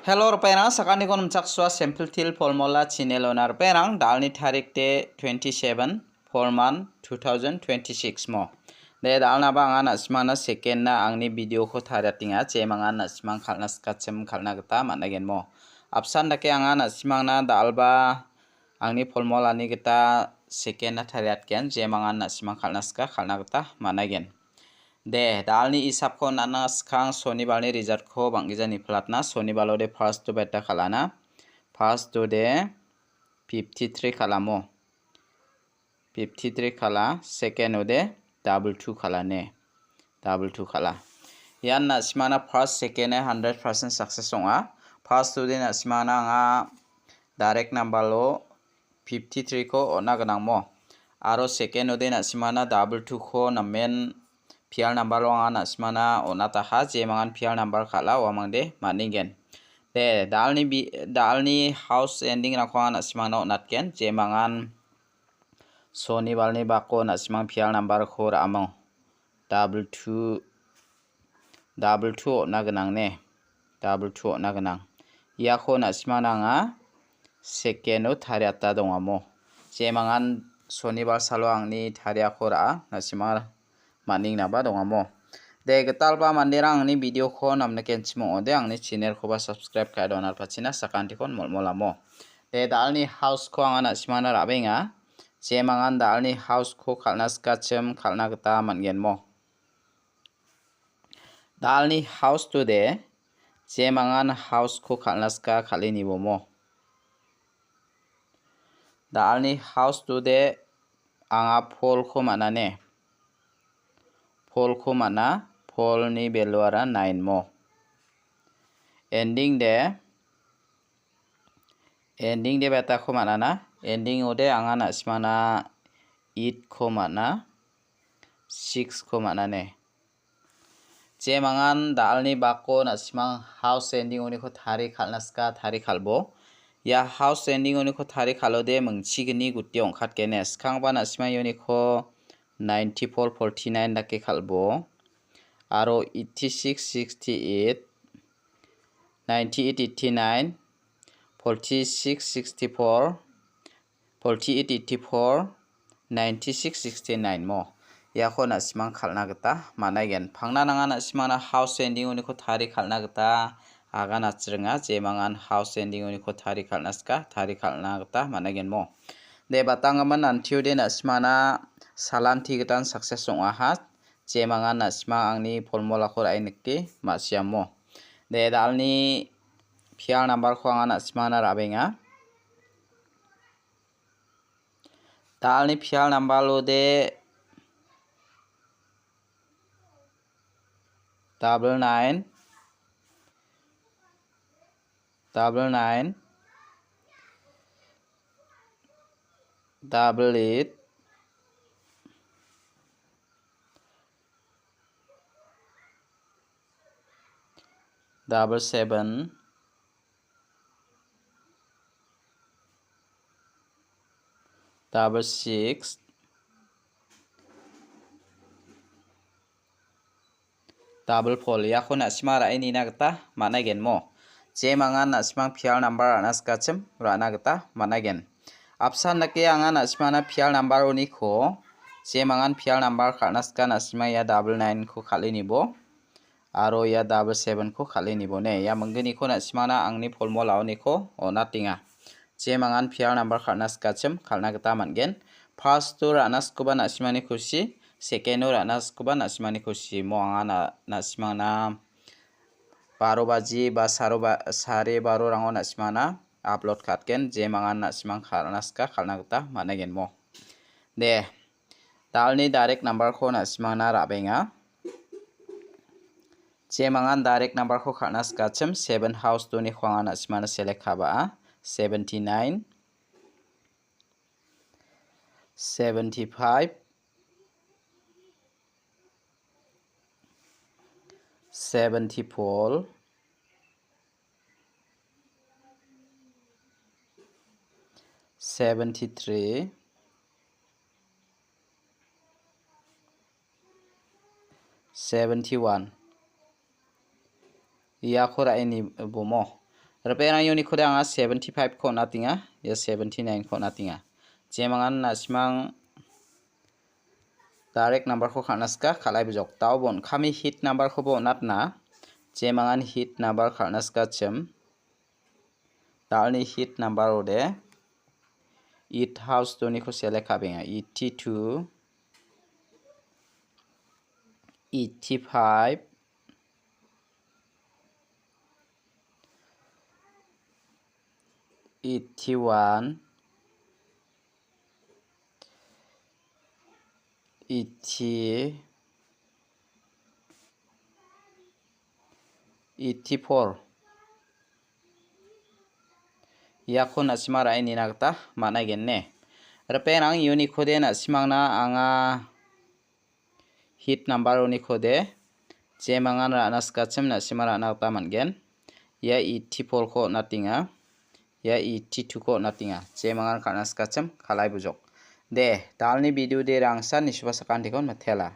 Hello perang sakani kon chakswa sample til formula channel onar perang dalni tarik te 27 forman 2026 mo de dalna ba ngana smana second na angni video ko tharatinga chemanga na smang khalna skachem khalna gata managen mo apsan dake angana smangna dalba angni formula ni gata second na tharatken chemanga na smang khalna ska khalna gata managen de dalni isap ko nana skang sonibalni result ko bangijani platna sonibalode first to beta khalana first to de 53 khalamo 53 khala second ode double 2 khalane double 2 khala yanna smana first second 100% success onga first to de na smana nga direct number lo 53 ko ona ganang mo aro second ode na smana double 2 ko na main pial number lo ana smana onata ha je mangan pial number khala wamangde maningen de dalni house ending rakho ana smana onatken je mangan soni balni bako na smang pial number khor among double 2 na ganang ne double 2 na ganang ya kho na smana nga second o thariata dongamo je mangan soni bal salo angni tharia khora na smar maning na ba dongamo de getal ba mandirang ni video ko namne kenchimo ode angni channel ko ba subscribe ka donar pachina sakanti kon molmolamo de dalni house ko angana smana rabenga je mangan dalni house ko khalna skachem khalna gata mangen mo dalni house to de je mangan house ko khalna ska khalini bomo dalni house to de anga pol ko manane pol ko mana pol ni beluara 9 mo ending de beta ko mana na ending ode angana smana 8 ko mana 6 ko mana ne je mangan dalni bako na smang house ending oni ko thari khalna ska thari khalbo ya house ending oni ko thari khalode mungchigni gutti ongkhat kene skang ba na smang yoni ko 94 49 dake khalbo aro 86 68 98 89 46 64 48 84 96 69 mo yakho na smang khalna gata managen phangna nanga na smana house ending oni ko thari khalna gata aga na chrenga je mangan house ending oni ko thari khalna ska thari khalna gata managen mo de batangaman antiu de na smana salam tigatan success onga ha je mangan na smang angni formula khor ainekki masiamo de dalni pial number ko angana smana rabenga dalni pial number lo de double 9 double 8 double 7 double 6 double 4 yakho na smara ini na gata managen mo je mangan na smang pial number anas kachem rana gata managen apsan nake anga na smana pial number oni ko je mangan pial number khalnaska na sma ya double 9 ko khalini bo aro ya double 7 ko khalini bo ne ya mangani ko na smana angni formula oni ko onatinga je mangan pial number khalnaska chem khalna gata mangen first to ranas ko ba na smani khushi second to ranas ko ba na smani khushi mo anga na smana 12 baji ba 12:30 rango na smana upload khatken je mangan na smang khalnaska khalna gata managen mo de dalni direct number ko na smana rabenga je mangan direct number ko khalna skachem 7 house to ni khwanga na smana select khaba 79 75 74 73 71 ya khora ini bomo Repair ang unit kode anga 75 ko natinga ya 79 ko natinga. Je mangan na simang direct number ko kharnaska khalai bujok tau bon khami hit number ko bo natna je mangan hit number kharnaska chem dalni hit number ode it house to ni ko select kabenga 82 85 81 80 84 yakho na simara ini nagta mana genne repair ang unit kode na simangna anga hit number uni kode je mangan rana skachem na simara nagta mangen ya 84 ko natinga ya 82 ko natinga je mangan karna skachem khalai bujok de dalni video de rangsan nisba sakan dikon mathela